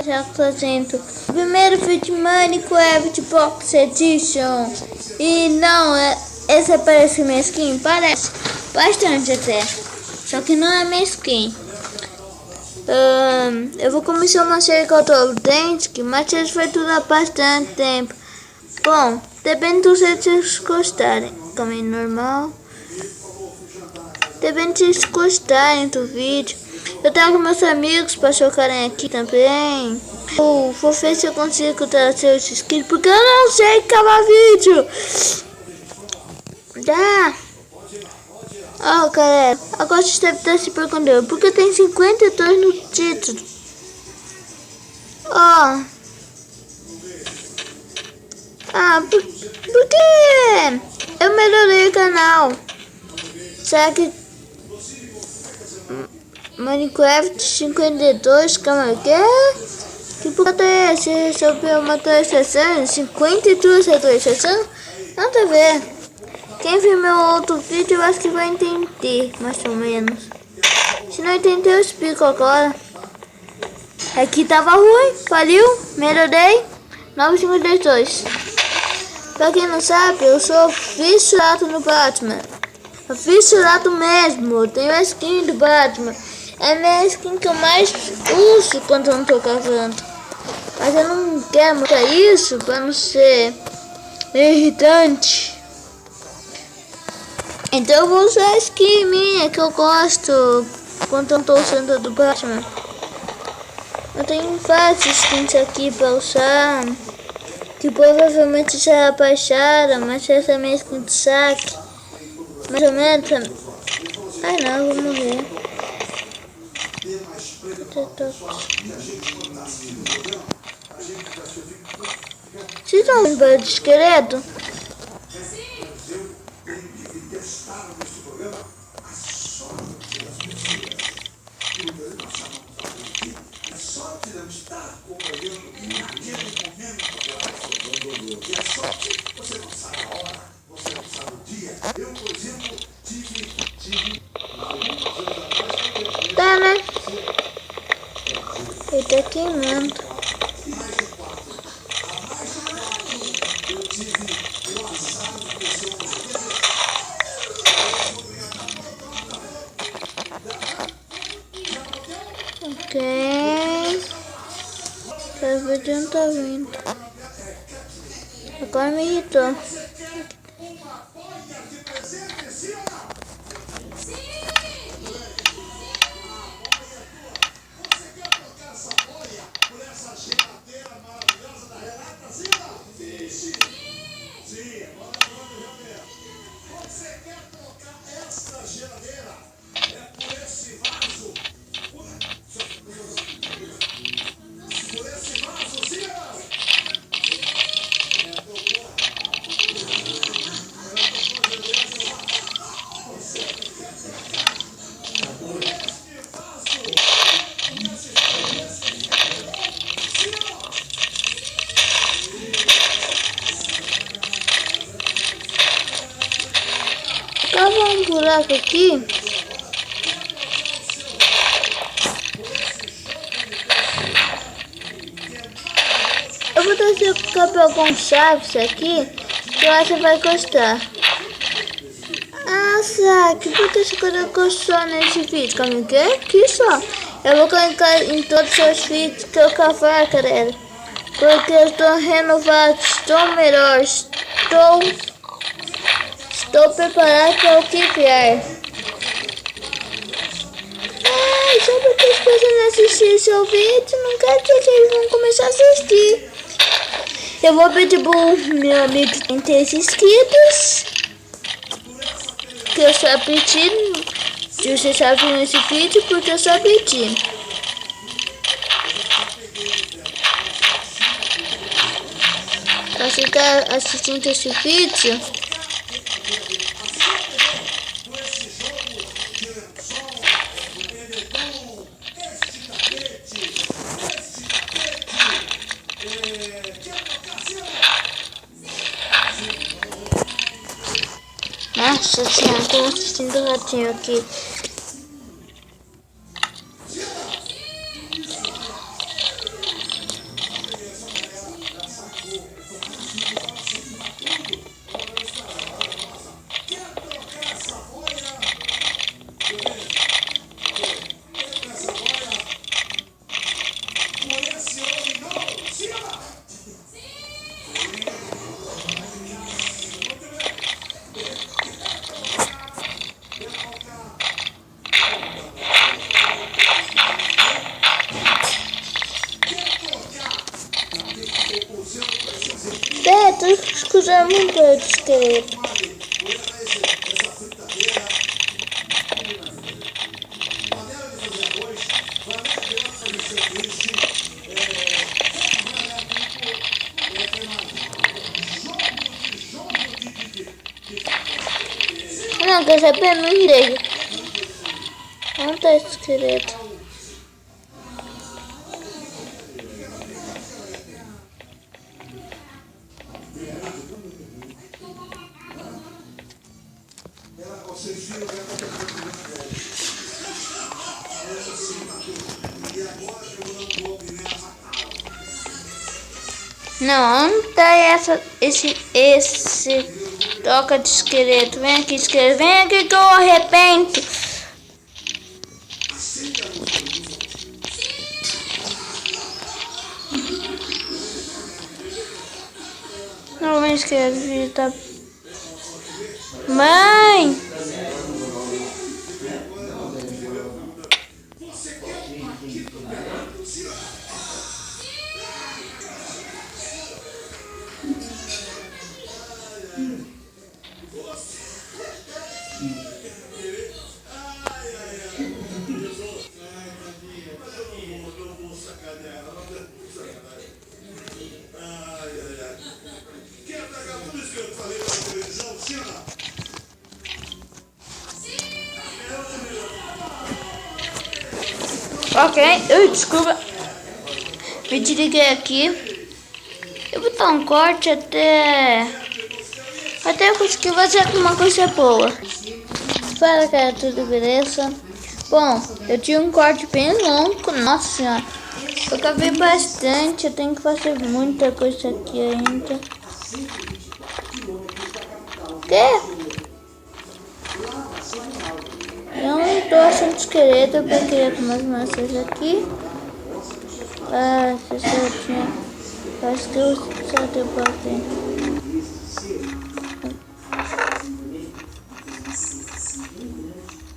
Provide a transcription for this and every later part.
Já fazendo o primeiro vídeo Minecraft Box Edition. E não, essa parece minha skin, parece bastante até, só que não é minha skin. Eu vou começar uma série que eu tô dentro, mas isso foi tudo há bastante tempo. Bom, depende se vocês gostarem. Caminho normal. Depende se vocês gostarem do vídeo. Eu tenho meus amigos para chocarem aqui também. Vou ver se eu consigo trazer os inscritos, porque eu não sei acabar vídeo. Galera, agora vocês devem estar se perguntando porque tem 52 no título. Porque eu melhorei o canal. Será que Minecraft 52, calma aqui. Que porra é esse? Recebeu uma atualização? 52 atualização? Nada a ver. Quem viu meu outro vídeo, eu acho que vai entender, mais ou menos. Se não entender, eu explico agora. Aqui tava ruim, faliu, melhorei. 952. Pra quem não sabe, eu sou fissurado no Batman. Fissurado mesmo, eu tenho a skin do Batman. É a minha skin que eu mais uso quando eu não tô cavando. Mas eu não quero mostrar isso pra não ser irritante. Então eu vou usar a skin minha que eu gosto quando eu não tô usando a do Batman. Eu tenho várias skins aqui pra usar, que provavelmente já baixaram, mas essa é a minha skin do saque. Mais ou menos. Ai não, eu vou morrer. Vocês estão vendo barulho de esqueleto? Tá, né? Ele tá queimando. Ok. Esse vídeo não tá vindo. Agora me irritou. Cava um buraco aqui. Eu vou trazer o papel com chaves aqui, que eu acho que vai gostar. Sabe, por que você colocou só nesse vídeo? Calma aí, aqui só. Eu vou colocar em todos os seus vídeos que eu cavar, galera. Porque eu estou renovado, estou melhor, estou preparado para o que vier. Só porque as pessoas não assistiram seu vídeo, não quer dizer que eles vão começar a assistir. Eu vou pedir pro meu amigo que tem 3 inscritos, que eu só pedi, se você já viu esse vídeo, porque eu só pedi. Pra ficar assistindo esse vídeo, nossa senhora, estou assistindo o ratinho aqui. Beto, escusa muito o esqueleto. Não, quer saber no direito. Onde tá esse esqueleto? Não, onde tá esse toca de esqueleto? Vem aqui, esqueleto, vem aqui que eu arrependo. Não, vem esqueleto, filho, tá... Mãe! Ok, desculpa, me desliguei aqui. Eu vou dar um corte até eu conseguir fazer alguma coisa boa. Fala, cara, tudo beleza? Bom, eu tinha um corte bem longo, nossa senhora. Eu acabei bastante, eu tenho que fazer muita coisa aqui ainda. O quê? Eu não tô achando esqueleto, eu queria tomar mais coisa aqui. Ah, esse certinho. Acho que eu só tenho pra dentro.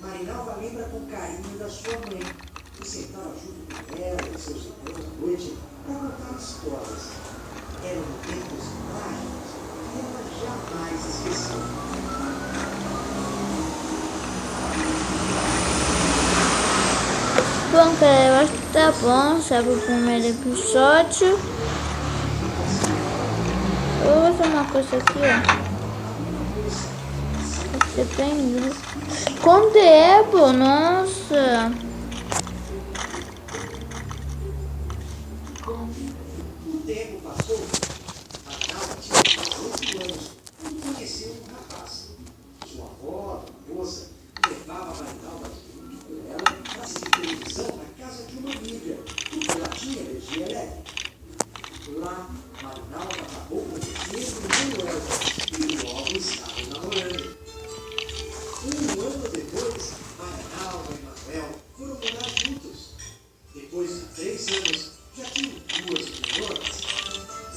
Marinalva lembra com carinho da sua mãe, que sentava junto com ela e seus irmãos à noite para contar histórias. Eram momentos mágicos que ela jamais esqueceu. Bom, cara, eu acho que tá bom, sabe, o primeiro episódio. Eu vou fazer uma coisa aqui, ó. Vai ser bem lindo. Com tempo, nossa. O tempo passou, a Nalva tinha 18 anos quando conheceu um rapaz. Sua avó, a moça, levava a Marinalva junto com ela para assistir televisão na casa de uma amiga, porque ela tinha energia elétrica. Lá, Marinalva acabou conhecendo Manuel e logo estavam namorando. Um ano depois, Marinalva e Manuel foram morar juntos. Depois de 3 anos, já tinham 2 meninas.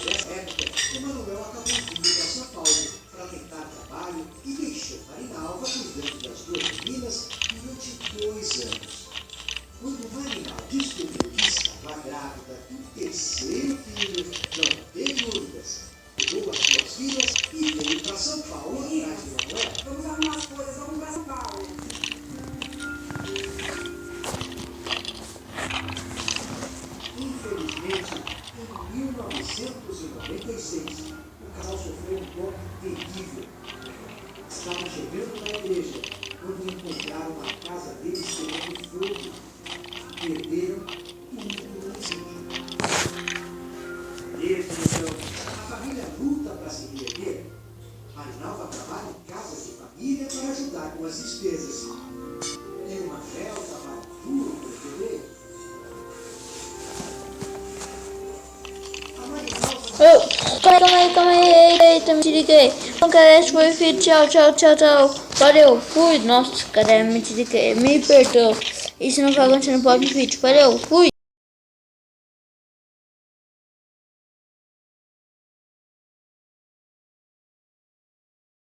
Nessa época, Emanuel acabou vindo para São Paulo para tentar trabalho e deixou Marinalva cuidando das 2 meninas durante 2 anos. Quando Marinalva descobriu que estava grávida do 3º filho, não teve dúvidas. Pegou as 2 filhas e veio para São Paulo atrás de Manuel. Vamos arrumar as coisas, vamos para São Paulo. Infelizmente, em 1996, o casal sofreu um golpe terrível. Estavam chegando na igreja quando encontraram a casa deles pegando fogo. Perderam tudo no incêndio. Desde então, a família luta para se reerguer. Marinalva trabalha em casas de família para ajudar com as despesas. E o Manuel trabalha duro para perder. Calma aí, eita, me desliguei. Bom, cara, esse foi o vídeo, tchau. Valeu, fui. Nossa, cara, me desliguei, me perdoa. E se não for, você não pode vídeo. Valeu, fui.